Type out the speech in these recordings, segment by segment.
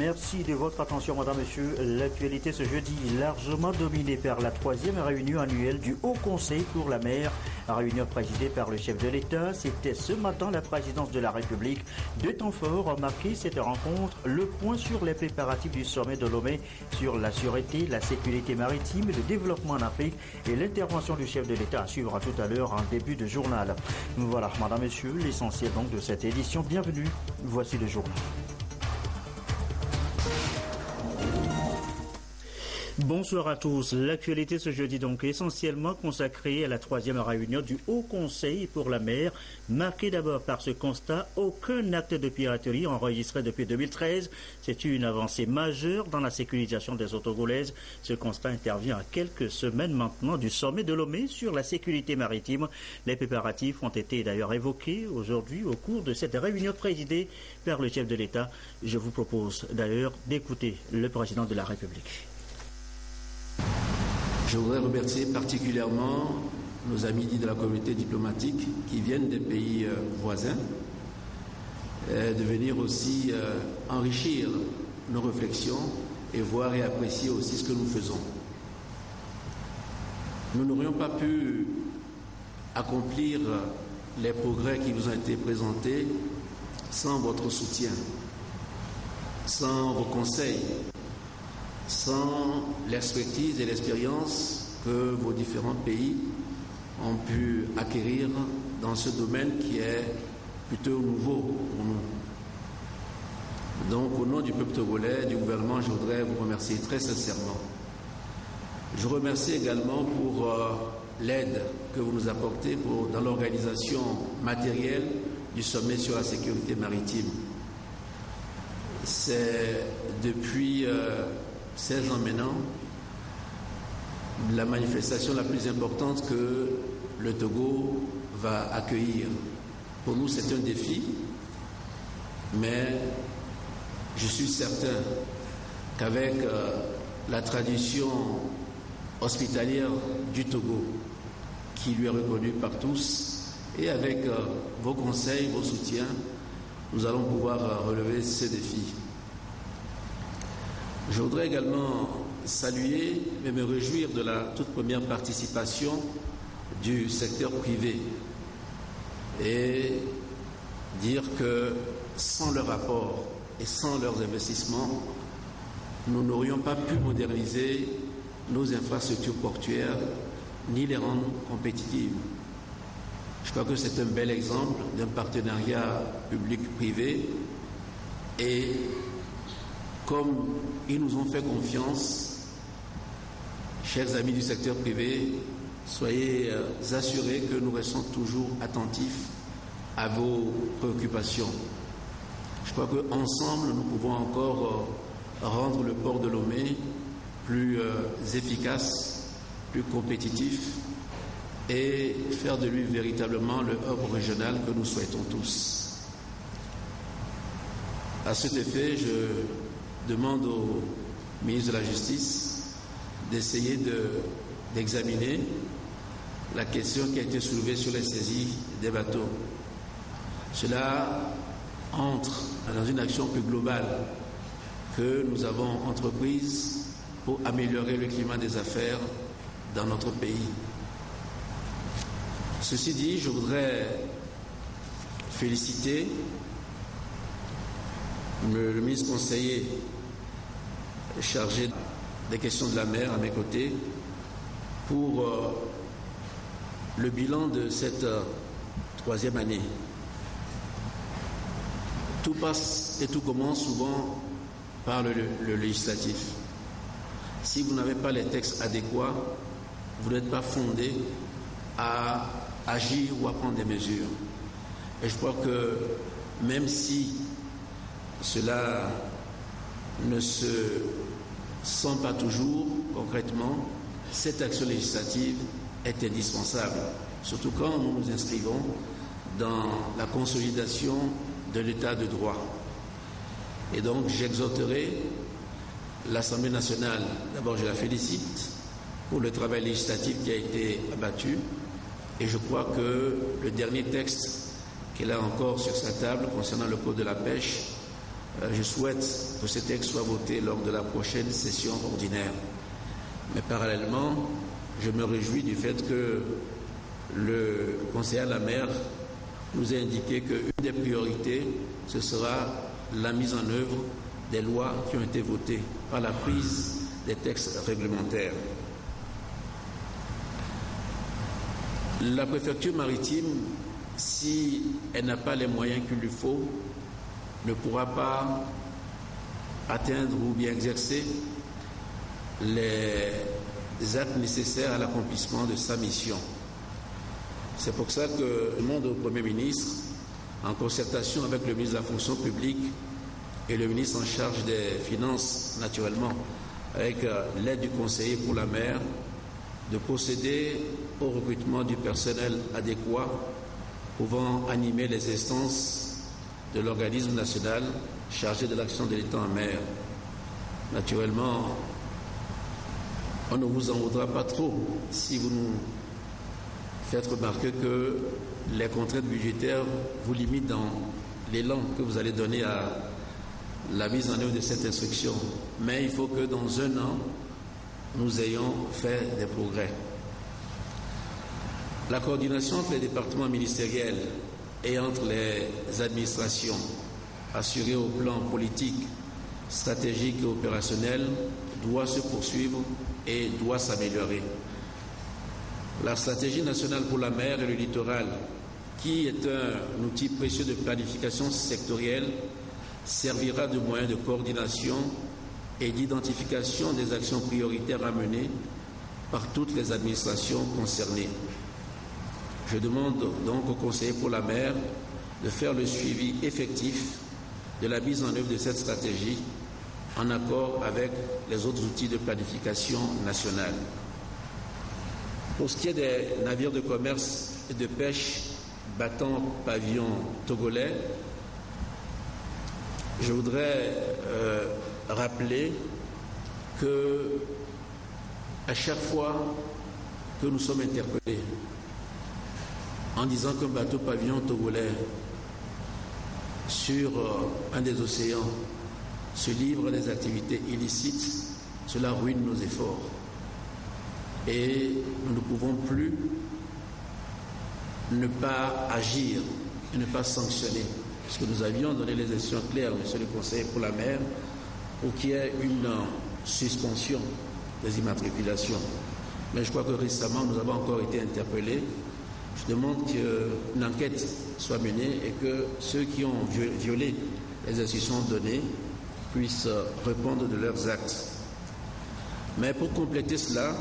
Merci de votre attention, madame, monsieur. L'actualité ce jeudi largement dominée par la troisième réunion annuelle du Haut Conseil pour la mer, réunion présidée par le chef de l'État. C'était ce matin la présidence de la République. Deux temps forts ont marqué cette rencontre. Le point sur les préparatifs du sommet de Lomé sur la sûreté, la sécurité maritime, le développement en Afrique et l'intervention du chef de l'État à suivre tout à l'heure en début de journal. Voilà, madame, monsieur, l'essentiel donc de cette édition. Bienvenue. Voici le journal. Bonsoir à tous. L'actualité ce jeudi donc essentiellement consacrée à la troisième réunion du Haut Conseil pour la mer, marquée d'abord par ce constat: aucun acte de piraterie enregistré depuis 2013. C'est une avancée majeure dans la sécurisation des eaux togolaises. Ce constat intervient à quelques semaines maintenant du sommet de Lomé sur la sécurité maritime. Les préparatifs ont été d'ailleurs évoqués aujourd'hui au cours de cette réunion présidée par le chef de l'État. Je vous propose d'ailleurs d'écouter le président de la République. Je voudrais remercier particulièrement nos amis de la communauté diplomatique qui viennent des pays voisins, de venir aussi enrichir nos réflexions et voir et apprécier aussi ce que nous faisons. Nous n'aurions pas pu accomplir les progrès qui nous ont été présentés sans votre soutien, sans vos conseils, sans l'expertise et l'expérience que vos différents pays ont pu acquérir dans ce domaine qui est plutôt nouveau pour nous. Donc, au nom du peuple togolais, du gouvernement, je voudrais vous remercier très sincèrement. Je vous remercie également pour l'aide que vous nous apportez dans l'organisation matérielle du sommet sur la sécurité maritime. C'est depuis 16 ans maintenant, la manifestation la plus importante que le Togo va accueillir. Pour nous, c'est un défi, mais je suis certain qu'avec la tradition hospitalière du Togo, qui lui est reconnue par tous, et avec vos conseils, vos soutiens, nous allons pouvoir relever ce défi. Je voudrais également saluer et me réjouir de la toute première participation du secteur privé et dire que sans leur apport et sans leurs investissements, nous n'aurions pas pu moderniser nos infrastructures portuaires ni les rendre compétitives. Je crois que c'est un bel exemple d'un partenariat public-privé et comme ils nous ont fait confiance, chers amis du secteur privé, soyez assurés que nous restons toujours attentifs à vos préoccupations. Je crois qu'ensemble, nous pouvons encore rendre le port de Lomé plus efficace, plus compétitif et faire de lui véritablement le hub régional que nous souhaitons tous. À cet effet, je demande au ministre de la Justice d'essayer d'examiner la question qui a été soulevée sur les saisies des bateaux. Cela entre dans une action plus globale que nous avons entreprise pour améliorer le climat des affaires dans notre pays. Ceci dit, je voudrais féliciter le ministre conseiller chargé des questions de la mer à mes côtés pour le bilan de cette troisième année. Tout passe et tout commence souvent par le législatif. Si vous n'avez pas les textes adéquats, vous n'êtes pas fondé à agir ou à prendre des mesures. Et je crois que même si cela ne se sent pas toujours concrètement, cette action législative est indispensable, surtout quand nous nous inscrivons dans la consolidation de l'état de droit. Et donc j'exhorterai l'Assemblée nationale, d'abord je la félicite pour le travail législatif qui a été abattu, et je crois que le dernier texte qu'elle a encore sur sa table concernant le code de la pêche Je souhaite que ce texte soit voté lors de la prochaine session ordinaire. Mais parallèlement, je me réjouis du fait que le conseiller à la mer nous a indiqué qu'une des priorités, ce sera la mise en œuvre des lois qui ont été votées par la prise des textes réglementaires. La préfecture maritime, si elle n'a pas les moyens qu'il lui faut, ne pourra pas atteindre ou bien exercer les actes nécessaires à l'accomplissement de sa mission. C'est pour ça que je demande au Premier ministre, en concertation avec le ministre de la Fonction publique et le ministre en charge des Finances, naturellement, avec l'aide du conseiller pour la mer, de procéder au recrutement du personnel adéquat pouvant animer les instances de l'organisme national chargé de l'action de l'État en mer. Naturellement, on ne vous en voudra pas trop si vous nous faites remarquer que les contraintes budgétaires vous limitent dans l'élan que vous allez donner à la mise en œuvre de cette instruction. Mais il faut que dans un an, nous ayons fait des progrès. La coordination entre les départements ministériels et entre les administrations, assurée au plan politique, stratégique et opérationnel, doit se poursuivre et doit s'améliorer. La stratégie nationale pour la mer et le littoral, qui est un outil précieux de planification sectorielle, servira de moyen de coordination et d'identification des actions prioritaires à mener par toutes les administrations concernées. Je demande donc au conseiller pour la mer de faire le suivi effectif de la mise en œuvre de cette stratégie en accord avec les autres outils de planification nationale. Pour ce qui est des navires de commerce et de pêche battant pavillon togolais, je voudrais rappeler que à chaque fois que nous sommes interpellés en disant qu'un bateau pavillon togolais sur un des océans se livre à des activités illicites, cela ruine nos efforts. Et nous ne pouvons plus ne pas agir et ne pas sanctionner. Parce que nous avions donné les instructions claires, monsieur le conseiller pour la mer, pour qu'il y ait une suspension des immatriculations. Mais je crois que récemment, nous avons encore été interpellés. Je demande qu'une enquête soit menée et que ceux qui ont violé les instructions données puissent répondre de leurs actes. Mais pour compléter cela,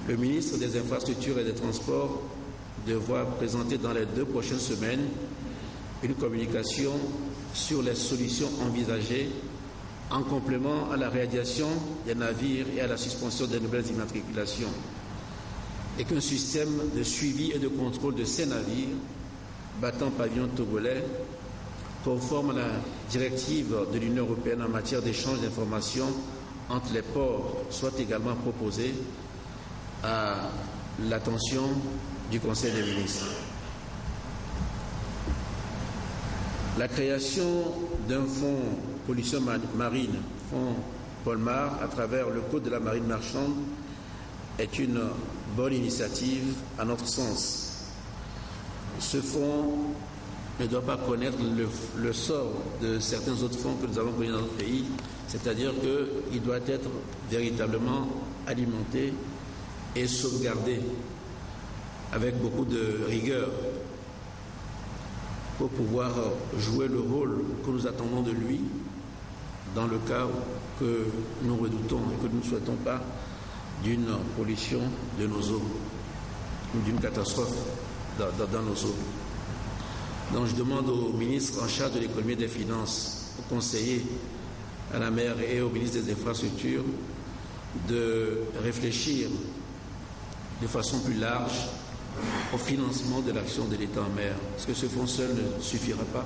le ministre des Infrastructures et des Transports devra présenter dans les 2 prochaines semaines une communication sur les solutions envisagées en complément à la réalisation des navires et à la suspension des nouvelles immatriculations, et qu'un système de suivi et de contrôle de ces navires battant pavillon togolais, conforme à la directive de l'Union européenne en matière d'échange d'informations entre les ports, soit également proposé à l'attention du Conseil des ministres. La création d'un fonds pollution marine, fonds Polmar, à travers le Code de la marine marchande, est une bonne initiative à notre sens. Ce fonds ne doit pas connaître le sort de certains autres fonds que nous avons connus dans notre pays, c'est-à-dire qu'il doit être véritablement alimenté et sauvegardé avec beaucoup de rigueur pour pouvoir jouer le rôle que nous attendons de lui dans le cas que nous redoutons et que nous ne souhaitons pas d'une pollution de nos eaux ou d'une catastrophe dans nos eaux. Donc je demande au ministre en charge de l'économie et des finances, au conseiller à la mer et au ministre des Infrastructures de réfléchir de façon plus large au financement de l'action de l'État en mer, parce que ce fonds seul ne suffira pas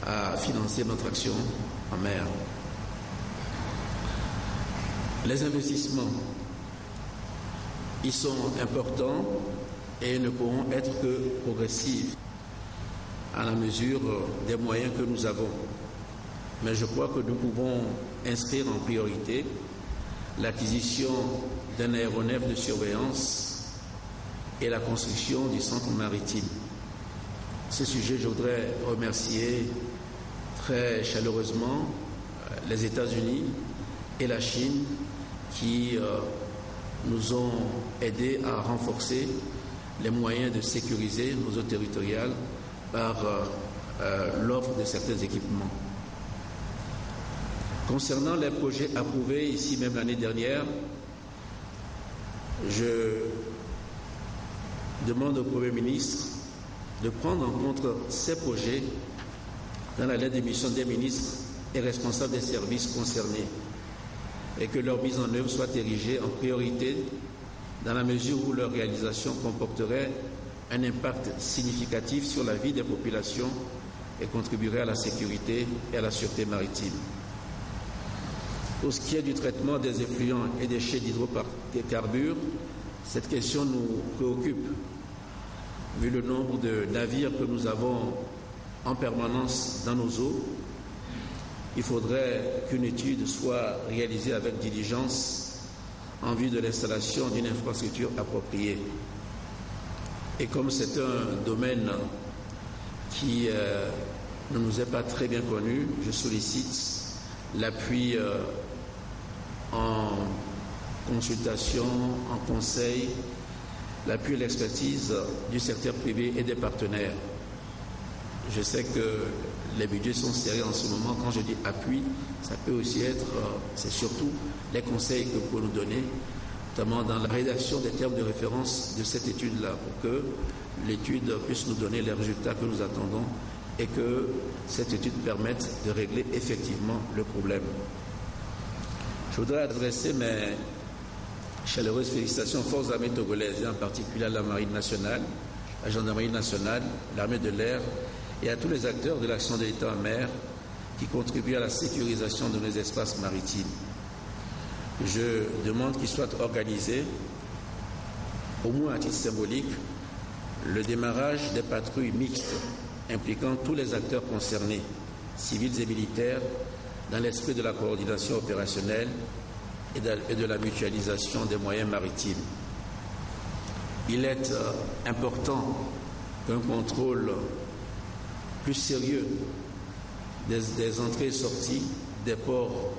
à financer notre action en mer. Les investissements, ils sont importants et ne pourront être que progressifs à la mesure des moyens que nous avons. mais je crois que nous pouvons inscrire en priorité l'acquisition d'un aéronef de surveillance et la construction du centre maritime. À ce sujet, je voudrais remercier très chaleureusement les États-Unis et la Chine qui nous ont aidés à renforcer les moyens de sécuriser nos eaux territoriales par l'offre de certains équipements. Concernant les projets approuvés ici même l'année dernière, je demande au Premier ministre de prendre en compte ces projets dans la lettre de mission des ministres et responsables des services concernés et que leur mise en œuvre soit érigée en priorité dans la mesure où leur réalisation comporterait un impact significatif sur la vie des populations et contribuerait à la sécurité et à la sûreté maritime. Pour ce qui est du traitement des effluents et déchets d'hydrocarbures, cette question nous préoccupe, vu le nombre de navires que nous avons en permanence dans nos eaux. Il faudrait qu'une étude soit réalisée avec diligence en vue de l'installation d'une infrastructure appropriée. Et comme c'est un domaine qui ne nous est pas très bien connu, je sollicite l'appui en consultation, en conseil, l'appui et l'expertise du secteur privé et des partenaires. Je sais que les budgets sont serrés en ce moment. Quand je dis appui, ça peut aussi être, c'est surtout les conseils que vous pouvez nous donner, notamment dans la rédaction des termes de référence de cette étude-là, pour que l'étude puisse nous donner les résultats que nous attendons et que cette étude permette de régler effectivement le problème. Je voudrais adresser mes chaleureuses félicitations aux forces armées togolaises, et en particulier à la Marine nationale, la Gendarmerie nationale, l'armée de l'air et à tous les acteurs de l'action de l'État en mer qui contribuent à la sécurisation de nos espaces maritimes. Je demande qu'il soit organisé, au moins à titre symbolique, le démarrage des patrouilles mixtes impliquant tous les acteurs concernés, civils et militaires, dans l'esprit de la coordination opérationnelle et de la mutualisation des moyens maritimes. Il est important qu'un contrôle plus sérieux des entrées et sorties des ports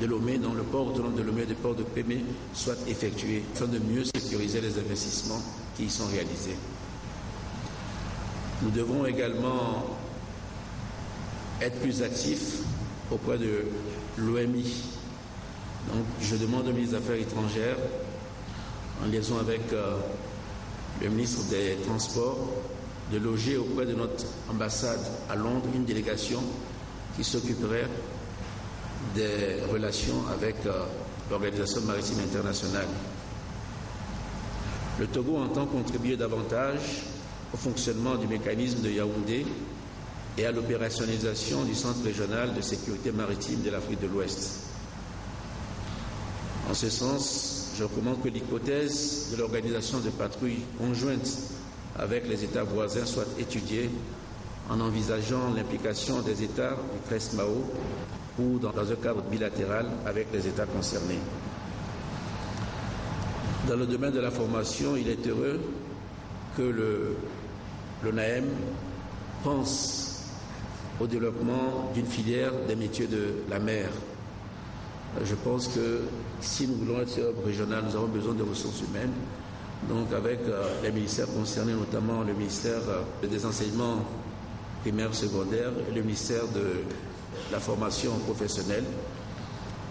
de Lomé, dans le port autonome de Lomé et le port de Pémé, soit effectué afin de mieux sécuriser les investissements qui y sont réalisés. Nous devons également être plus actifs auprès de l'OMI. Donc, je demande au ministre des Affaires étrangères, en liaison avec le ministre des Transports, de loger auprès de notre ambassade à Londres une délégation qui s'occuperait des relations avec l'Organisation maritime internationale. Le Togo entend contribuer davantage au fonctionnement du mécanisme de Yaoundé et à l'opérationnalisation du Centre régional de sécurité maritime de l'Afrique de l'Ouest. En ce sens, je recommande que l'hypothèse de l'organisation de patrouilles conjointes avec les États voisins soit étudiée en envisageant l'implication des États du CRESMAO ou dans un cadre bilatéral avec les États concernés. Dans le domaine de la formation, il est heureux que l'ONAM pense au développement d'une filière des métiers de la mer. Je pense que si nous voulons être régional, nous avons besoin de ressources humaines. Donc avec les ministères concernés, notamment le ministère des enseignements primaires secondaires et le ministère de la formation professionnelle,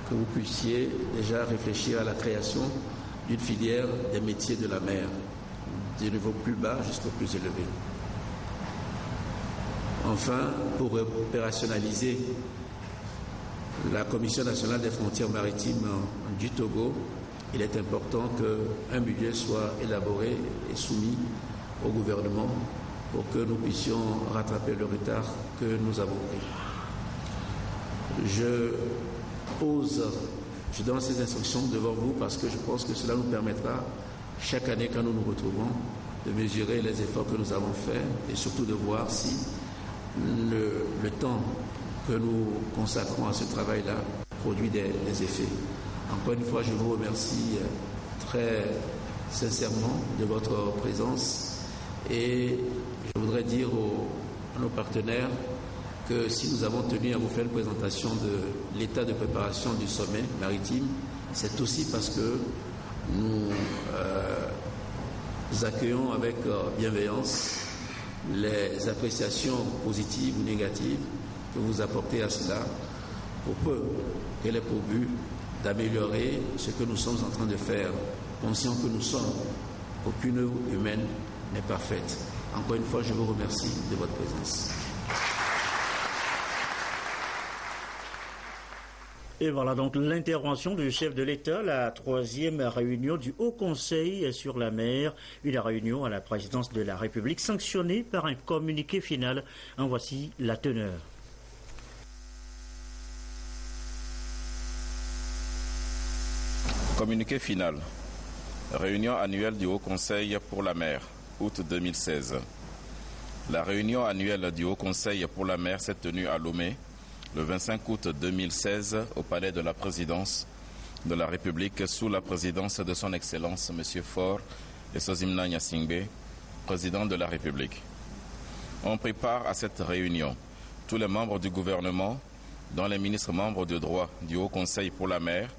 que vous puissiez déjà réfléchir à la création d'une filière des métiers de la mer, du niveau plus bas jusqu'au plus élevé. Enfin, pour opérationnaliser la Commission nationale des frontières maritimes du Togo, il est important qu'un budget soit élaboré et soumis au gouvernement pour que nous puissions rattraper le retard que nous avons pris. Je donne ces instructions devant vous parce que je pense que cela nous permettra, chaque année quand nous nous retrouvons, de mesurer les efforts que nous avons faits et surtout de voir si le temps que nous consacrons à ce travail-là produit des effets. Encore une fois, je vous remercie très sincèrement de votre présence et je voudrais dire à nos partenaires que si nous avons tenu à vous faire une présentation de l'état de préparation du sommet maritime, c'est aussi parce que nous accueillons avec bienveillance les appréciations positives ou négatives que vous apportez à cela, pour peu qu'elle ait pour but d'améliorer ce que nous sommes en train de faire, conscients que nous sommes. Aucune œuvre humaine n'est parfaite. Encore une fois, je vous remercie de votre présence. Et voilà donc l'intervention du chef de l'État, la troisième réunion du Haut Conseil sur la mer, une réunion à la présidence de la République sanctionnée par un communiqué final. En voici la teneur. Communiqué final. Réunion annuelle du Haut Conseil pour la mer, août 2016. La réunion annuelle du Haut Conseil pour la mer s'est tenue à Lomé le 25 août 2016 au Palais de la Présidence de la République sous la présidence de son Excellence M. Faure Esozimna Gnassingbé, président de la République. On prit part à cette réunion tous les membres du gouvernement, dont les ministres membres de droit du Haut Conseil pour la mer,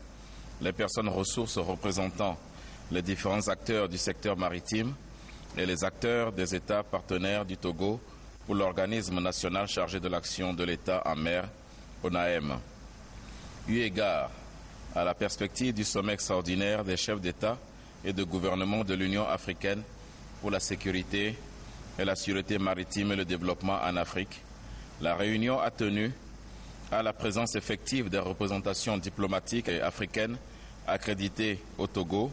les personnes ressources représentant les différents acteurs du secteur maritime et les acteurs des États partenaires du Togo pour l'organisme national chargé de l'action de l'État en mer, ONAM. Eu égard à la perspective du sommet extraordinaire des chefs d'État et de gouvernement de l'Union africaine pour la sécurité et la sûreté maritime et le développement en Afrique, la réunion a tenu à la présence effective des représentations diplomatiques et africaines accréditées au Togo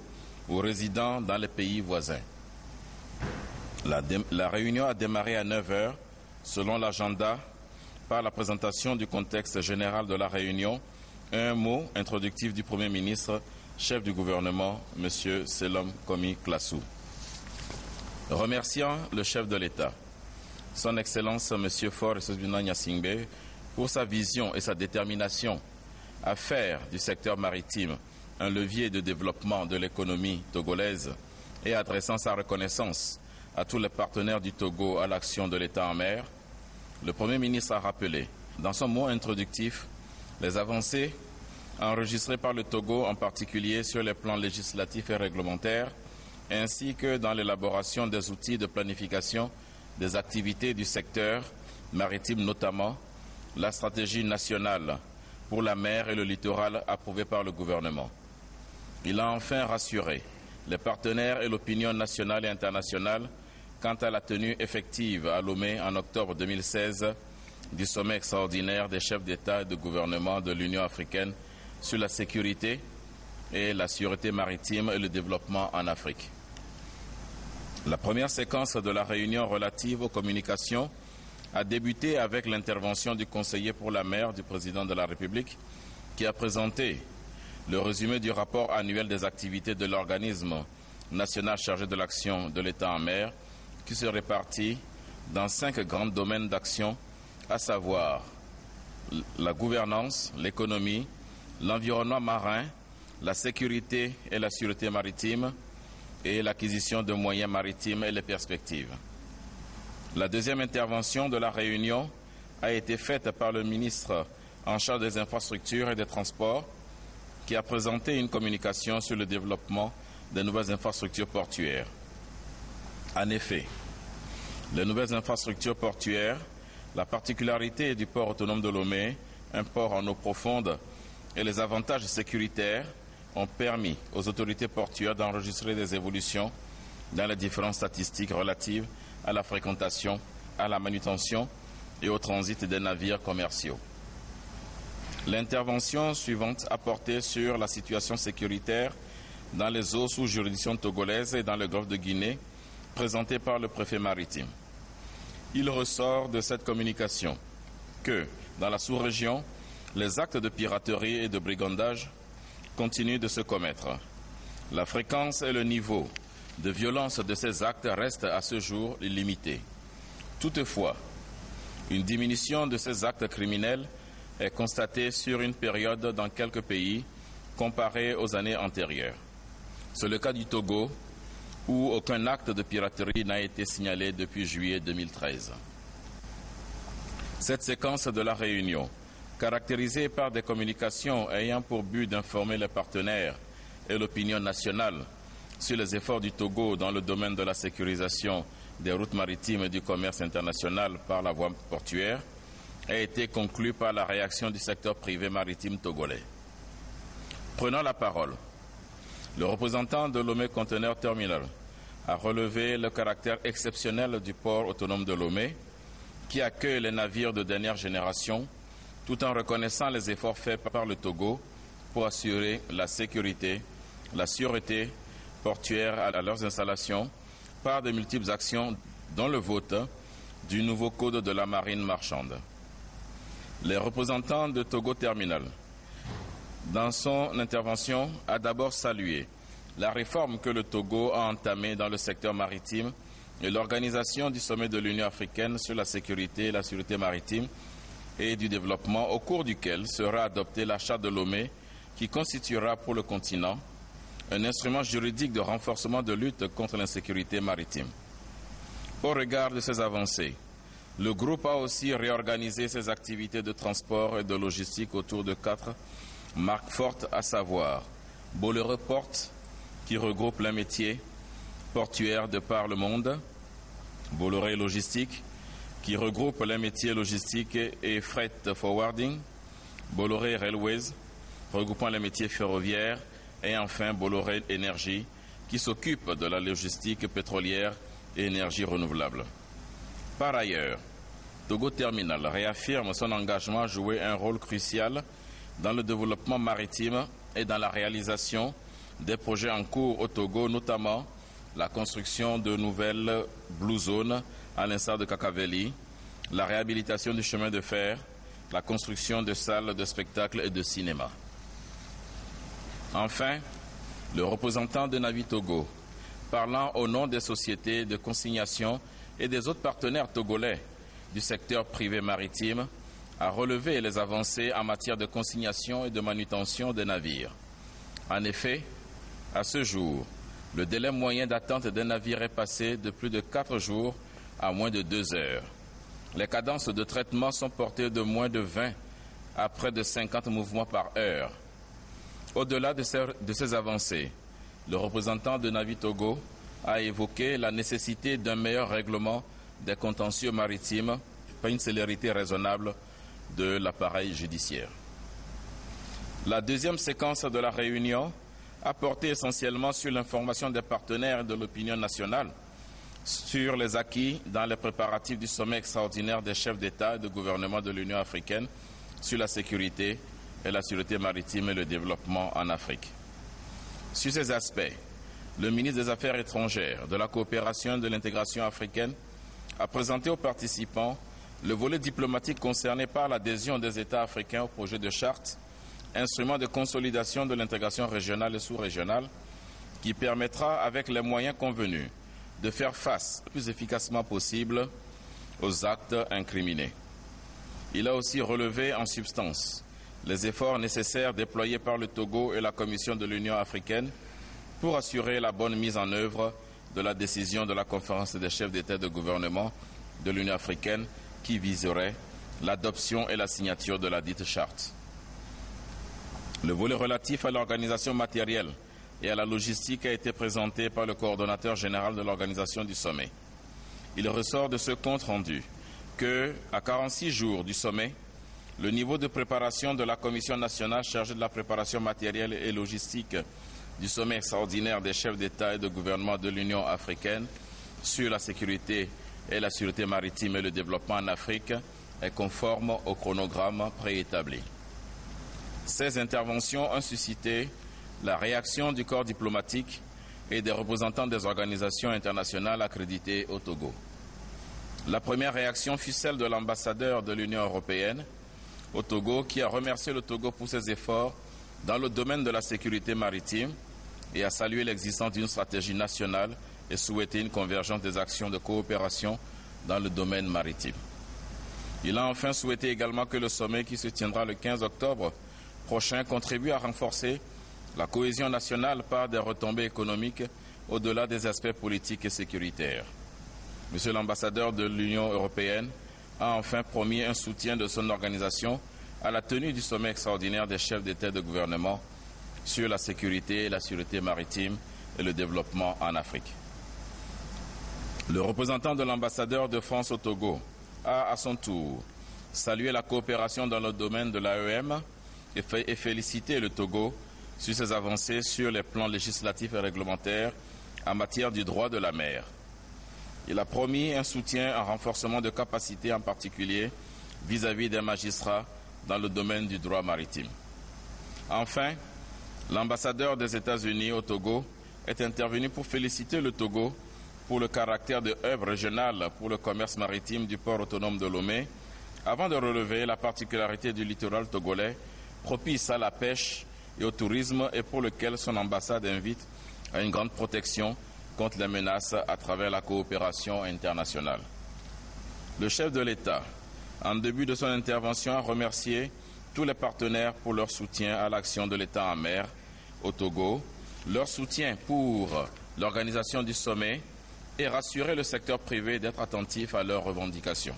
ou résidant dans les pays voisins. La réunion a démarré à 9 h selon l'agenda par la présentation du contexte général de la réunion et un mot introductif du Premier ministre, chef du gouvernement, M. Selom Komi Klassou. Remerciant le chef de l'État, son Excellence M. Faure Esozimna Gnassingbé, pour sa vision et sa détermination à faire du secteur maritime un levier de développement de l'économie togolaise et adressant sa reconnaissance à tous les partenaires du Togo à l'action de l'État en mer, le Premier ministre a rappelé, dans son mot introductif, les avancées enregistrées par le Togo, en particulier sur les plans législatifs et réglementaires, ainsi que dans l'élaboration des outils de planification des activités du secteur maritime, notamment la stratégie nationale pour la mer et le littoral approuvée par le gouvernement. Il a enfin rassuré les partenaires et l'opinion nationale et internationale quant à la tenue effective à Lomé en octobre 2016 du sommet extraordinaire des chefs d'État et de gouvernement de l'Union africaine sur la sécurité et la sûreté maritime et le développement en Afrique. La première séquence de la réunion relative aux communications a débuté avec l'intervention du conseiller pour la mer du président de la République qui a présenté le résumé du rapport annuel des activités de l'organisme national chargé de l'action de l'État en mer qui se répartit dans 5 grands domaines d'action, à savoir la gouvernance, l'économie, l'environnement marin, la sécurité et la sûreté maritime et l'acquisition de moyens maritimes et les perspectives. La deuxième intervention de la réunion a été faite par le ministre en charge des infrastructures et des transports qui a présenté une communication sur le développement des nouvelles infrastructures portuaires. En effet, les nouvelles infrastructures portuaires, la particularité du port autonome de Lomé, un port en eau profonde, et les avantages sécuritaires ont permis aux autorités portuaires d'enregistrer des évolutions dans les différentes statistiques relatives à la fréquentation, à la manutention et au transit des navires commerciaux. L'intervention suivante a porté sur la situation sécuritaire dans les eaux sous juridiction togolaise et dans le golfe de Guinée, présentée par le préfet maritime. Il ressort de cette communication que, dans la sous-région, les actes de piraterie et de brigandage continuent de se commettre. La fréquence et le niveau de violence de ces actes restent à ce jour limités. Toutefois, une diminution de ces actes criminels est constatée sur une période dans quelques pays comparée aux années antérieures. C'est le cas du Togo, où aucun acte de piraterie n'a été signalé depuis juillet 2013. Cette séquence de la réunion, caractérisée par des communications ayant pour but d'informer les partenaires et l'opinion nationale sur les efforts du Togo dans le domaine de la sécurisation des routes maritimes et du commerce international par la voie portuaire, a été conclue par la réaction du secteur privé maritime togolais. Prenant la parole, le représentant de Lomé Container Terminal a relevé le caractère exceptionnel du port autonome de Lomé, qui accueille les navires de dernière génération, tout en reconnaissant les efforts faits par le Togo pour assurer la sécurité, la sûreté portuaire à leurs installations par de multiples actions, dont le vote du nouveau code de la marine marchande. Les représentants de Togo Terminal, dans son intervention, a d'abord salué la réforme que le Togo a entamée dans le secteur maritime et l'organisation du sommet de l'Union africaine sur la sécurité et la sûreté maritime et du développement, au cours duquel sera adopté la Charte de Lomé, qui constituera pour le continent un instrument juridique de renforcement de lutte contre l'insécurité maritime. Au regard de ces avancées, le groupe a aussi réorganisé ses activités de transport et de logistique autour de 4 marques fortes, à savoir Bolloré Port, qui regroupe les métiers portuaires de par le monde, Bolloré Logistique, qui regroupe les métiers logistiques et freight forwarding, Bolloré Railways, regroupant les métiers ferroviaires, et enfin Bolloré Énergie, qui s'occupe de la logistique pétrolière et énergie renouvelable. Par ailleurs, Togo Terminal réaffirme son engagement à jouer un rôle crucial dans le développement maritime et dans la réalisation des projets en cours au Togo, notamment la construction de nouvelles Blue Zones à l'instar de Kakaveli, la réhabilitation du chemin de fer, la construction de salles de spectacle et de cinéma. Enfin, le représentant de Navi Togo, parlant au nom des sociétés de consignation et des autres partenaires togolais du secteur privé maritime, a relevé les avancées en matière de consignation et de manutention des navires. En effet, à ce jour, le délai moyen d'attente d'un navire est passé de plus de 4 jours à moins de 2 heures. Les cadences de traitement sont portées de moins de 20 à près de 50 mouvements par heure. Au-delà de ces avancées, le représentant de Navi Togo a évoqué la nécessité d'un meilleur règlement des contentieux maritimes par une célérité raisonnable de l'appareil judiciaire. La deuxième séquence de la réunion a porté essentiellement sur l'information des partenaires et de l'opinion nationale sur les acquis dans les préparatifs du sommet extraordinaire des chefs d'État et de gouvernement de l'Union africaine sur la sécurité et la sûreté maritime et le développement en Afrique. Sur ces aspects, le ministre des Affaires étrangères, de la coopération et de l'intégration africaine a présenté aux participants le volet diplomatique concerné par l'adhésion des États africains au projet de charte, instrument de consolidation de l'intégration régionale et sous-régionale, qui permettra, avec les moyens convenus, de faire face le plus efficacement possible aux actes incriminés. Il a aussi relevé en substance les efforts nécessaires déployés par le Togo et la Commission de l'Union africaine pour assurer la bonne mise en œuvre de la décision de la conférence des chefs d'État et de gouvernement de l'Union africaine qui viserait l'adoption et la signature de la dite charte. Le volet relatif à l'organisation matérielle et à la logistique a été présenté par le coordonnateur général de l'organisation du sommet. Il ressort de ce compte rendu que, à 46 jours du sommet, le niveau de préparation de la Commission nationale chargée de la préparation matérielle et logistique du sommet extraordinaire des chefs d'État et de gouvernement de l'Union africaine sur la sécurité et la sûreté maritime et le développement en Afrique est conforme au chronogramme préétabli. Ces interventions ont suscité la réaction du corps diplomatique et des représentants des organisations internationales accréditées au Togo. La première réaction fut celle de l'ambassadeur de l'Union européenne au Togo, qui a remercié le Togo pour ses efforts dans le domaine de la sécurité maritime et a salué l'existence d'une stratégie nationale et souhaité une convergence des actions de coopération dans le domaine maritime. Il a enfin souhaité également que le sommet qui se tiendra le 15 octobre prochain contribue à renforcer la cohésion nationale par des retombées économiques au-delà des aspects politiques et sécuritaires. Monsieur l'ambassadeur de l'Union européenne a enfin promis un soutien de son organisation à la tenue du sommet extraordinaire des chefs d'État et de gouvernement sur la sécurité et la sûreté maritime et le développement en Afrique. Le représentant de l'ambassadeur de France au Togo a à son tour salué la coopération dans le domaine de l'AEM et félicité le Togo sur ses avancées sur les plans législatifs et réglementaires en matière du droit de la mer. Il a promis un soutien en renforcement de capacités, en particulier vis-à-vis des magistrats dans le domaine du droit maritime. Enfin, l'ambassadeur des États-Unis au Togo est intervenu pour féliciter le Togo pour le caractère de hub régional pour le commerce maritime du port autonome de Lomé, avant de relever la particularité du littoral togolais, propice à la pêche et au tourisme et pour lequel son ambassade invite à une grande protection contre les menaces à travers la coopération internationale. Le chef de l'État, en début de son intervention, a remercié tous les partenaires pour leur soutien à l'action de l'État en mer au Togo, leur soutien pour l'organisation du sommet et rassurer le secteur privé d'être attentif à leurs revendications.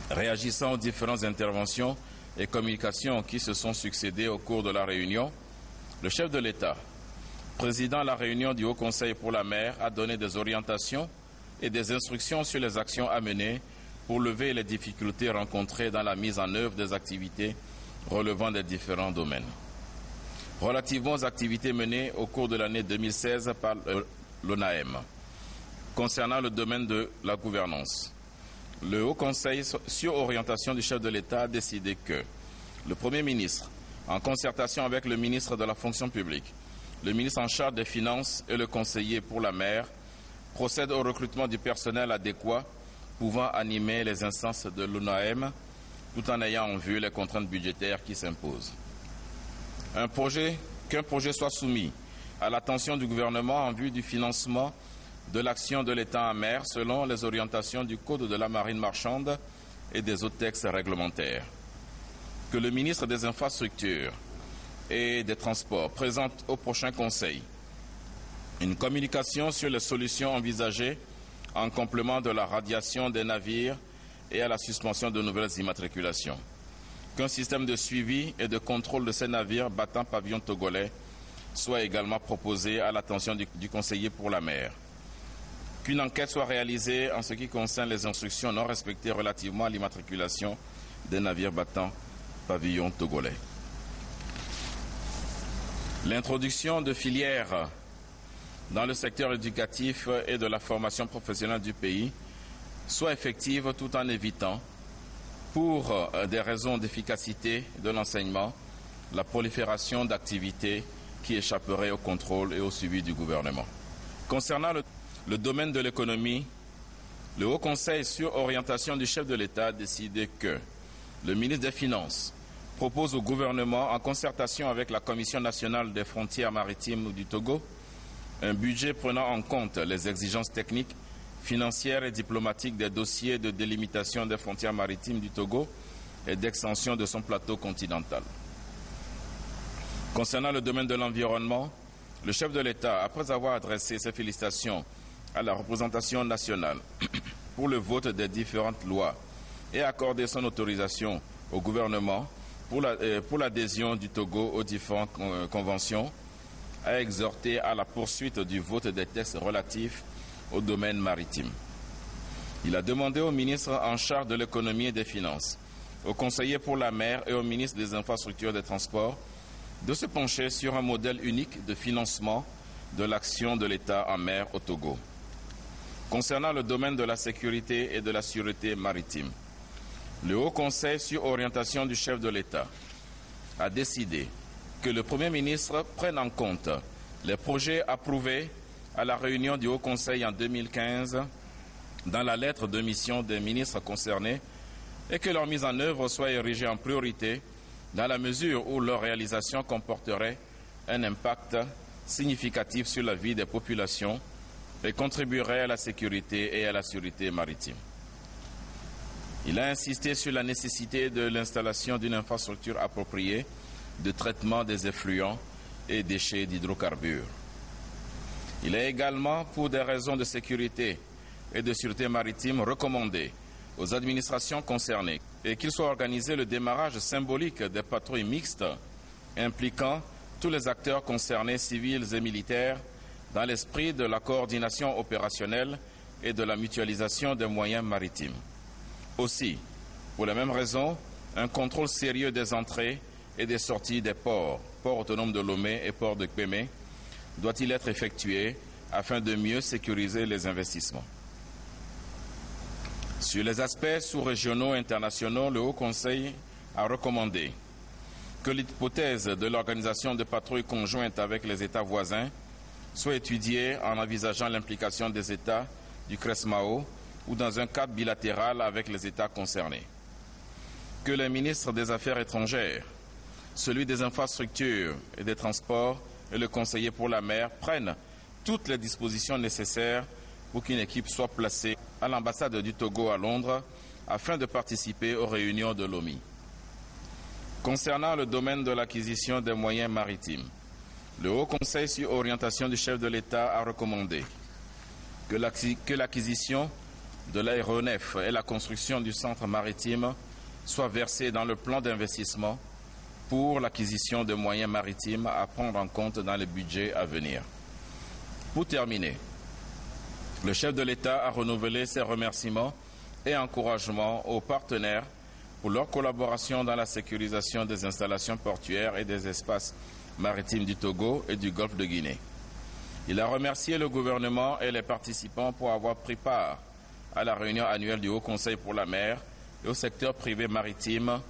Réagissant aux différentes interventions et communications qui se sont succédées au cours de la réunion, le chef de l'État, présidant la réunion du Haut Conseil pour la mer, a donné des orientations et des instructions sur les actions à mener pour lever les difficultés rencontrées dans la mise en œuvre des activités relevant des différents domaines. Relativement aux activités menées au cours de l'année 2016 par l'ONAM, concernant le domaine de la gouvernance, le Haut Conseil, sur orientation du chef de l'État, a décidé que le Premier ministre, en concertation avec le ministre de la Fonction publique, le ministre en charge des Finances et le conseiller pour la mer, procède au recrutement du personnel adéquat pouvant animer les instances de l'ONAM tout en ayant en vue les contraintes budgétaires qui s'imposent. Qu'un projet soit soumis à l'attention du gouvernement en vue du financement de l'action de l'État en mer selon les orientations du Code de la marine marchande et des autres textes réglementaires. Que le ministre des Infrastructures et des Transports présente au prochain Conseil une communication sur les solutions envisagées en complément de la radiation des navires et à la suspension de nouvelles immatriculations. Qu'un système de suivi et de contrôle de ces navires battant pavillon togolais soit également proposé à l'attention du conseiller pour la mer. Qu'une enquête soit réalisée en ce qui concerne les instructions non respectées relativement à l'immatriculation des navires battant pavillon togolais. L'introduction de filières dans le secteur éducatif et de la formation professionnelle du pays soit effective tout en évitant, pour des raisons d'efficacité de l'enseignement, la prolifération d'activités qui échapperaient au contrôle et au suivi du gouvernement. Concernant le domaine de l'économie, le Haut Conseil, sur orientation du chef de l'État, a décidé que le ministre des Finances propose au gouvernement, en concertation avec la Commission nationale des frontières maritimes du Togo, un budget prenant en compte les exigences techniques, financières et diplomatiques des dossiers de délimitation des frontières maritimes du Togo et d'extension de son plateau continental. Concernant le domaine de l'environnement, le chef de l'État, après avoir adressé ses félicitations à la représentation nationale pour le vote des différentes lois et accordé son autorisation au gouvernement pour l'adhésion du Togo aux différentes conventions, a exhorté à la poursuite du vote des textes relatifs au domaine maritime. Il a demandé au ministre en charge de l'économie et des finances, au conseiller pour la mer et au ministre des infrastructures et des transports de se pencher sur un modèle unique de financement de l'action de l'État en mer au Togo. Concernant le domaine de la sécurité et de la sûreté maritime, le Haut Conseil, sur orientation du chef de l'État, a décidé que le Premier ministre prenne en compte les projets approuvés à la réunion du Haut Conseil en 2015 dans la lettre de mission des ministres concernés et que leur mise en œuvre soit érigée en priorité dans la mesure où leur réalisation comporterait un impact significatif sur la vie des populations et contribuerait à la sécurité et à la sûreté maritime. Il a insisté sur la nécessité de l'installation d'une infrastructure appropriée de traitement des effluents et déchets d'hydrocarbures. Il a également, pour des raisons de sécurité et de sûreté maritime, recommandé aux administrations concernées et qu'il soit organisé le démarrage symbolique des patrouilles mixtes impliquant tous les acteurs concernés, civils et militaires, dans l'esprit de la coordination opérationnelle et de la mutualisation des moyens maritimes. Aussi, pour les mêmes raisons, un contrôle sérieux des entrées et des sorties des ports autonomes de Lomé et port de Kpémé, doit-il être effectué afin de mieux sécuriser les investissements. Sur les aspects sous-régionaux et internationaux, le Haut Conseil a recommandé que l'hypothèse de l'organisation de patrouilles conjointes avec les États voisins soit étudiée en envisageant l'implication des États du CRESMAO ou dans un cadre bilatéral avec les États concernés. Que les ministres des Affaires étrangères, celui des infrastructures et des transports et le conseiller pour la mer prennent toutes les dispositions nécessaires pour qu'une équipe soit placée à l'ambassade du Togo à Londres afin de participer aux réunions de l'OMI. Concernant le domaine de l'acquisition des moyens maritimes, le Haut Conseil sur orientation du chef de l'État a recommandé que l'acquisition de l'aéronef et la construction du centre maritime soient versées dans le plan d'investissement pour l'acquisition de moyens maritimes à prendre en compte dans les budgets à venir. Pour terminer, le chef de l'État a renouvelé ses remerciements et encouragements aux partenaires pour leur collaboration dans la sécurisation des installations portuaires et des espaces maritimes du Togo et du Golfe de Guinée. Il a remercié le gouvernement et les participants pour avoir pris part à la réunion annuelle du Haut Conseil pour la mer et au secteur privé maritime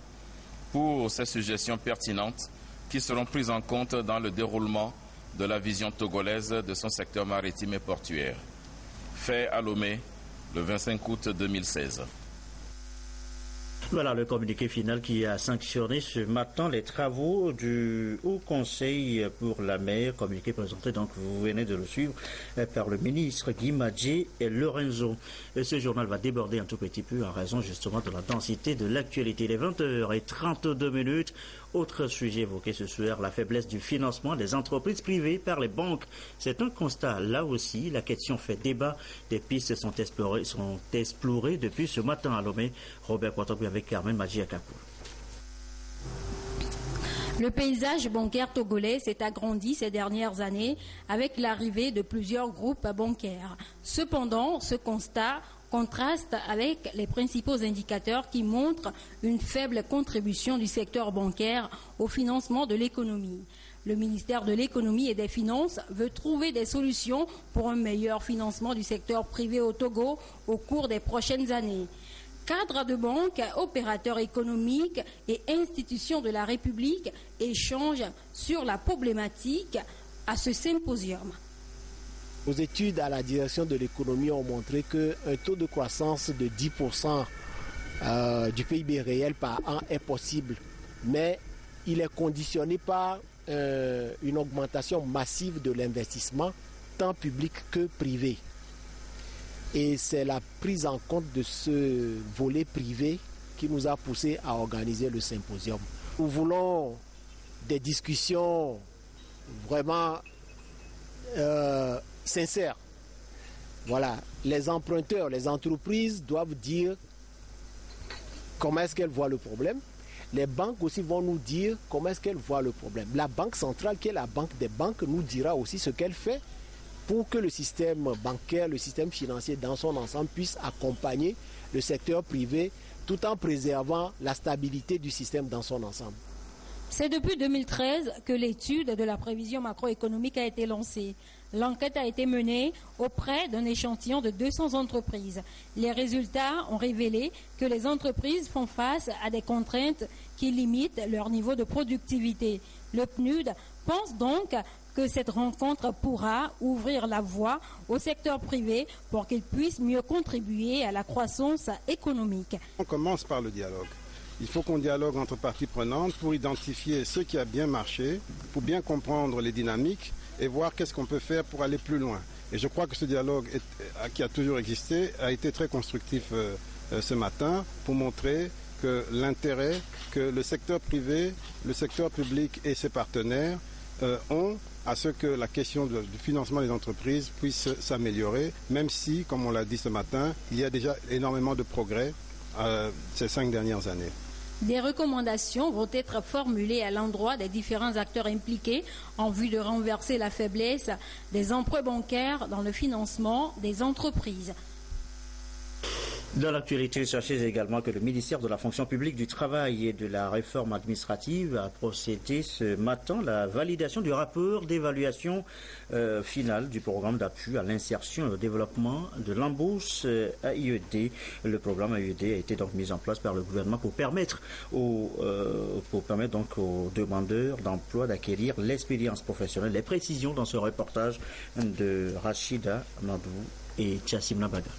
pour ces suggestions pertinentes qui seront prises en compte dans le déroulement de la vision togolaise de son secteur maritime et portuaire. Fait à Lomé le 25 août 2016. Voilà le communiqué final qui a sanctionné ce matin les travaux du Haut Conseil pour la mer, communiqué présenté, donc vous venez de le suivre, par le ministre Guy Madjé et Lorenzo. Et ce journal va déborder un tout petit peu en raison justement de la densité de l'actualité. Il est 20h32. Autre sujet évoqué ce soir, la faiblesse du financement des entreprises privées par les banques. C'est un constat. Là aussi, la question fait débat. Des pistes sont explorées depuis ce matin à Lomé. Robert Poitobi avec Carmen Madjiakakou. Le paysage bancaire togolais s'est agrandi ces dernières années avec l'arrivée de plusieurs groupes bancaires. Cependant, ce constat contraste avec les principaux indicateurs qui montrent une faible contribution du secteur bancaire au financement de l'économie. Le ministère de l'Économie et des Finances veut trouver des solutions pour un meilleur financement du secteur privé au Togo au cours des prochaines années. Cadres de banques, opérateurs économiques et institutions de la République échangent sur la problématique à ce symposium. Nos études à la direction de l'économie ont montré qu'un taux de croissance de 10% du PIB réel par an est possible, mais il est conditionné par une augmentation massive de l'investissement, tant public que privé. Et c'est la prise en compte de ce volet privé qui nous a poussé à organiser le symposium. Nous voulons des discussions vraiment sincères. Voilà, les emprunteurs, les entreprises doivent dire comment est-ce qu'elles voient le problème. Les banques aussi vont nous dire comment est-ce qu'elles voient le problème. La Banque centrale, qui est la banque des banques, nous dira aussi ce qu'elle fait pour que le système bancaire, le système financier dans son ensemble puisse accompagner le secteur privé tout en préservant la stabilité du système dans son ensemble. C'est depuis 2013 que l'étude de la prévision macroéconomique a été lancée. L'enquête a été menée auprès d'un échantillon de 200 entreprises. Les résultats ont révélé que les entreprises font face à des contraintes qui limitent leur niveau de productivité. Le PNUD pense donc que cette rencontre pourra ouvrir la voie au secteur privé pour qu'il puisse mieux contribuer à la croissance économique. On commence par le dialogue. Il faut qu'on dialogue entre parties prenantes pour identifier ce qui a bien marché, pour bien comprendre les dynamiques et voir qu'est-ce qu'on peut faire pour aller plus loin. Et je crois que ce dialogue qui a toujours existé a été très constructif ce matin pour montrer que l'intérêt que le secteur privé, le secteur public et ses partenaires ont à ce que la question du financement des entreprises puisse s'améliorer, même si, comme on l'a dit ce matin, il y a déjà énormément de progrès ces 5 dernières années. Des recommandations vont être formulées à l'endroit des différents acteurs impliqués en vue de renverser la faiblesse des emprunts bancaires dans le financement des entreprises. Dans l'actualité, sachez également que le ministère de la fonction publique, du travail et de la réforme administrative a procédé ce matin à la validation du rapport d'évaluation finale du programme d'appui à l'insertion et au développement de l'embauche AIED. Le programme AIED a été donc mis en place par le gouvernement pour permettre aux demandeurs d'emploi d'acquérir l'expérience professionnelle. Les précisions dans ce reportage de Rachida Nandou et Chassim Nabaga.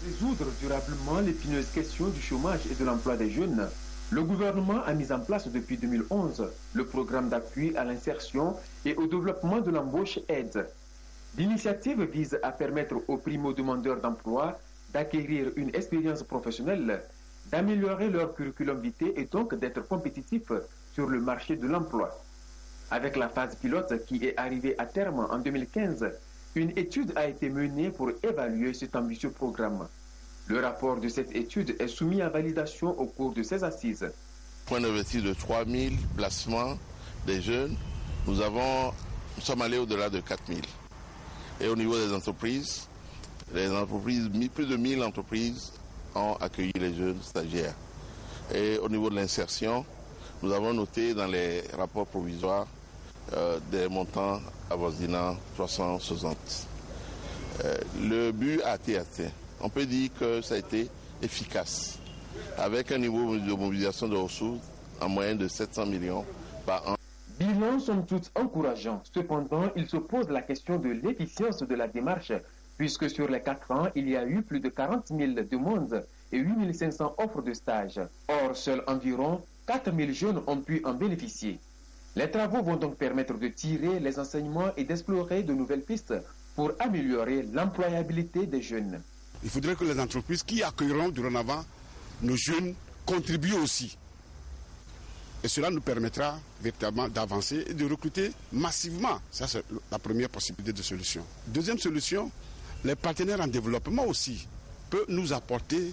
Résoudre durablement l'épineuse question du chômage et de l'emploi des jeunes, le gouvernement a mis en place depuis 2011 le programme d'appui à l'insertion et au développement de l'embauche aide. L'initiative vise à permettre aux primo-demandeurs d'emploi d'acquérir une expérience professionnelle, d'améliorer leur curriculum vitae et donc d'être compétitifs sur le marché de l'emploi. Avec la phase pilote qui est arrivée à terme en 2015, une étude a été menée pour évaluer cet ambitieux programme. Le rapport de cette étude est soumis à validation au cours de ces assises. Point d'objectif de 3000 placements des jeunes, nous sommes allés au-delà de 4000. Et au niveau des entreprises, plus de 1000 entreprises ont accueilli les jeunes stagiaires. Et au niveau de l'insertion, nous avons noté dans les rapports provisoires des montants avoisinant 360. Le but a été atteint. On peut dire que ça a été efficace, avec un niveau de mobilisation de ressources en moyenne de 700 millions par an. Bilan somme toute encourageant. Cependant, il se pose la question de l'efficience de la démarche, puisque sur les 4 ans, il y a eu plus de 40 000 demandes et 8 500 offres de stage. Or, seuls environ 4 000 jeunes ont pu en bénéficier. Les travaux vont donc permettre de tirer les enseignements et d'explorer de nouvelles pistes pour améliorer l'employabilité des jeunes. Il faudrait que les entreprises qui accueilleront dorénavant nos jeunes contribuent aussi. Et cela nous permettra véritablement d'avancer et de recruter massivement. Ça, c'est la première possibilité de solution. Deuxième solution, les partenaires en développement aussi peuvent nous apporter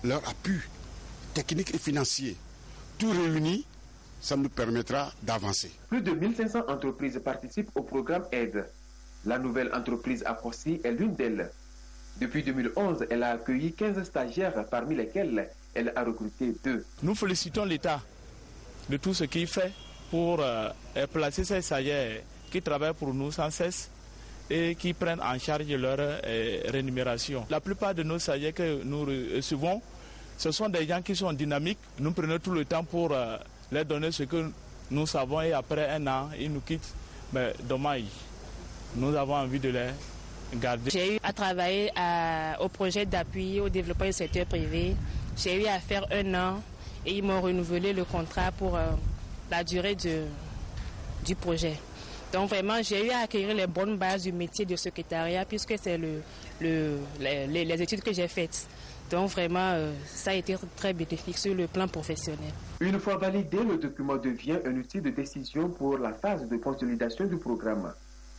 leur appui technique et financier. Tout réuni, ça nous permettra d'avancer. Plus de 1500 entreprises participent au programme aide. La nouvelle entreprise Akossi est l'une d'elles. Depuis 2011, elle a accueilli 15 stagiaires, parmi lesquels elle a recruté 2. Nous félicitons l'État de tout ce qu'il fait pour placer ces stagiaires qui travaillent pour nous sans cesse et qui prennent en charge leur rémunération. La plupart de nos stagiaires que nous recevons, ce sont des gens qui sont dynamiques. Nous prenons tout le temps pour leur donner ce que nous savons et après un an, ils nous quittent. Mais dommage, nous avons envie de les garder. J'ai eu à travailler au projet d'appui au développement du secteur privé. J'ai eu à faire 1 an et ils m'ont renouvelé le contrat pour la durée du projet. Donc vraiment, j'ai eu à acquérir les bonnes bases du métier de secrétariat puisque c'est les études que j'ai faites. Donc vraiment, ça a été très bénéfique sur le plan professionnel. Une fois validé, le document devient un outil de décision pour la phase de consolidation du programme.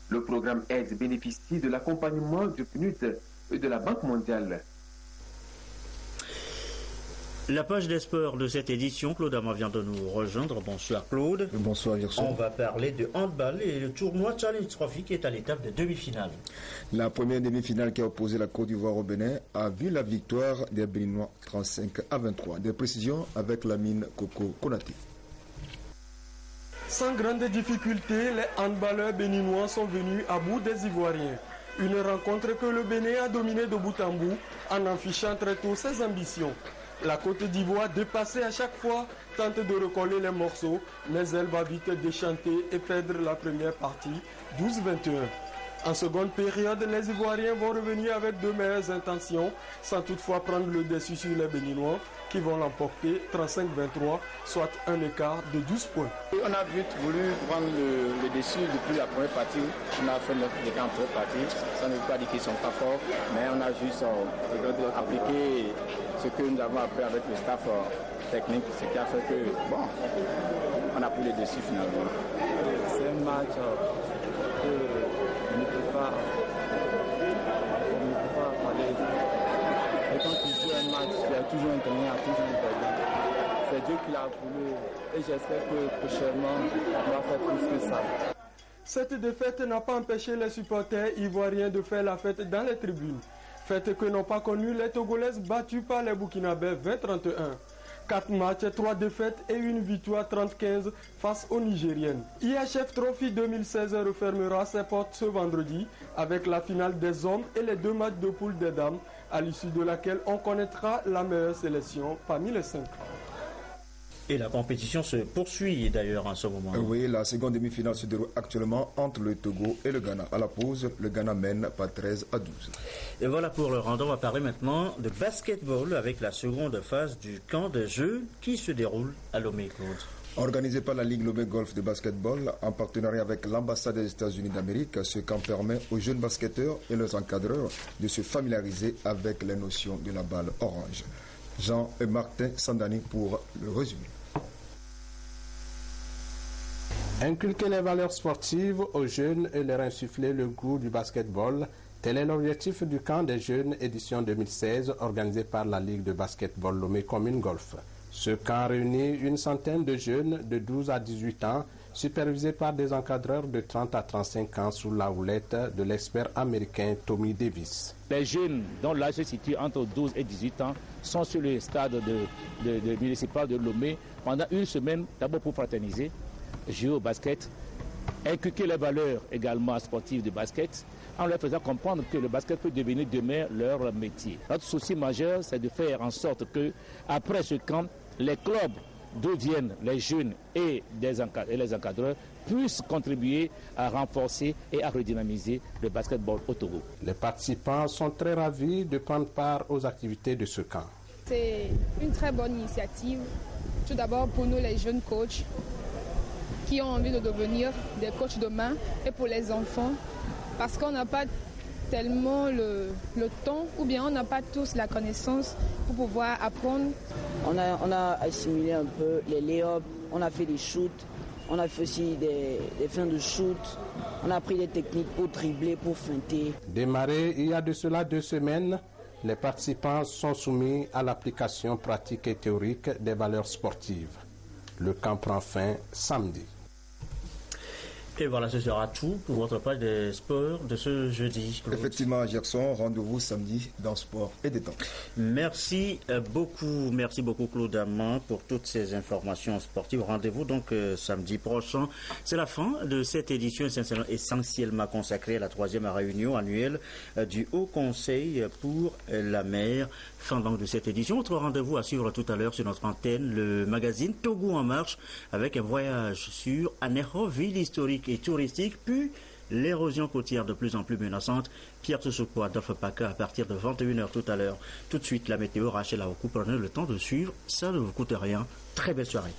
Le programme aide bénéficie de l'accompagnement du PNUD et de la Banque mondiale. La page des sports de cette édition, Claude Ama vient de nous rejoindre. Bonsoir Claude. Bonsoir Gerson. On va parler de handball et le tournoi Challenge Trophy qui est à l'étape de demi-finale. La première demi-finale qui a opposé la Côte d'Ivoire au Bénin a vu la victoire des Béninois 35-23. Des précisions avec Lamine Koko Konaté. Sans grande difficulté, les handballeurs béninois sont venus à bout des Ivoiriens. Une rencontre que le Bénin a dominée de bout en bout en affichant très tôt ses ambitions. La Côte d'Ivoire, dépassée à chaque fois, tente de recoller les morceaux, mais elle va vite déchanter et perdre la première partie, 12-21. En seconde période, les Ivoiriens vont revenir avec de meilleures intentions, sans toutefois prendre le dessus sur les Béninois, qui vont l'emporter 35-23, soit un écart de 12 points. On a vite voulu prendre le dessus depuis la première partie. On a fait notre écart en première partie. Ça ne veut pas dire qu'ils ne sont pas forts, mais on a juste appliqué ce que nous avons appris avec le staff technique, ce qui a fait que, bon, on a pris le dessus finalement. C'est un match que on ne peut pas parler. Et quand tu joues un match, il y a toujours un gagnant, toujours un perdant. C'est Dieu qui l'a voulu et j'espère que prochainement, on va faire plus que ça. Cette défaite n'a pas empêché les supporters ivoiriens de faire la fête dans les tribunes. Fête que n'ont pas connue les Togolaises battues par les Burkinabés 20-31. 4 matchs, 3 défaites et une victoire 30-15 face aux Nigériennes. IHF Trophy 2016 refermera ses portes ce vendredi avec la finale des hommes et les 2 matchs de poule des dames, à l'issue de laquelle on connaîtra la meilleure sélection parmi les 5. Et la compétition se poursuit d'ailleurs en ce moment. Oui, la seconde demi-finale se déroule actuellement entre le Togo et le Ghana. À la pause, le Ghana mène par 13-12. Et voilà pour le rendez-vous. On va parler maintenant de basketball avec la seconde phase du camp de jeu qui se déroule à Lomé, Claude. Organisé par la Ligue Lomé Golf de basketball en partenariat avec l'ambassade des États-Unis d'Amérique, ce camp permet aux jeunes basketteurs et leurs encadreurs de se familiariser avec les notions de la balle orange. Jean et Martin Sandani pour le résumé. Inculquer les valeurs sportives aux jeunes et leur insuffler le goût du basketball, tel est l'objectif du camp des jeunes édition 2016 organisé par la Ligue de basketball Lomé Commune Golf. Ce camp réunit une centaine de jeunes de 12 à 18 ans, supervisés par des encadreurs de 30 à 35 ans sous la houlette de l'expert américain Tommy Davis. Les jeunes dont l'âge se situe entre 12 et 18 ans sont sur le stade de municipal de Lomé pendant une semaine, d'abord pour fraterniser, jouer au basket, inculquer les valeurs également sportives du basket, en leur faisant comprendre que le basket peut devenir demain leur métier. Notre souci majeur, c'est de faire en sorte que, après ce camp, les clubs d'où viennent les jeunes et les encadreurs puissent contribuer à renforcer et à redynamiser le basketball au Togo. Les participants sont très ravis de prendre part aux activités de ce camp. C'est une très bonne initiative, tout d'abord pour nous les jeunes coachs qui ont envie de devenir des coachs demain et pour les enfants parce qu'on n'a pas tellement le temps ou bien on n'a pas tous la connaissance pour pouvoir apprendre. On a assimilé un peu les lay-ups, on a fait des shoots, on a fait aussi des fins de shoot, on a appris des techniques pour dribbler, pour feinter. Démarré il y a de cela 2 semaines, les participants sont soumis à l'application pratique et théorique des valeurs sportives. Le camp prend fin samedi. Et voilà, ce sera tout pour votre page des sports de ce jeudi, Claude. Effectivement, Gerson, rendez-vous samedi dans Sport et Détente. Merci beaucoup Claude Amand pour toutes ces informations sportives. Rendez-vous donc samedi prochain. C'est la fin de cette édition essentiellement consacrée à la 3e réunion annuelle du Haut Conseil pour la mer. Fin donc de cette édition. Autre rendez-vous à suivre tout à l'heure sur notre antenne, le magazine Togo en marche avec un voyage sur Anéro, ville historique et touristique, puis l'érosion côtière de plus en plus menaçante. Pierre Tsoussouko, Adolphe Paca à partir de 21h tout à l'heure. Tout de suite, la météo, Rachel Aokou, prenez le temps de suivre, ça ne vous coûte rien. Très belle soirée.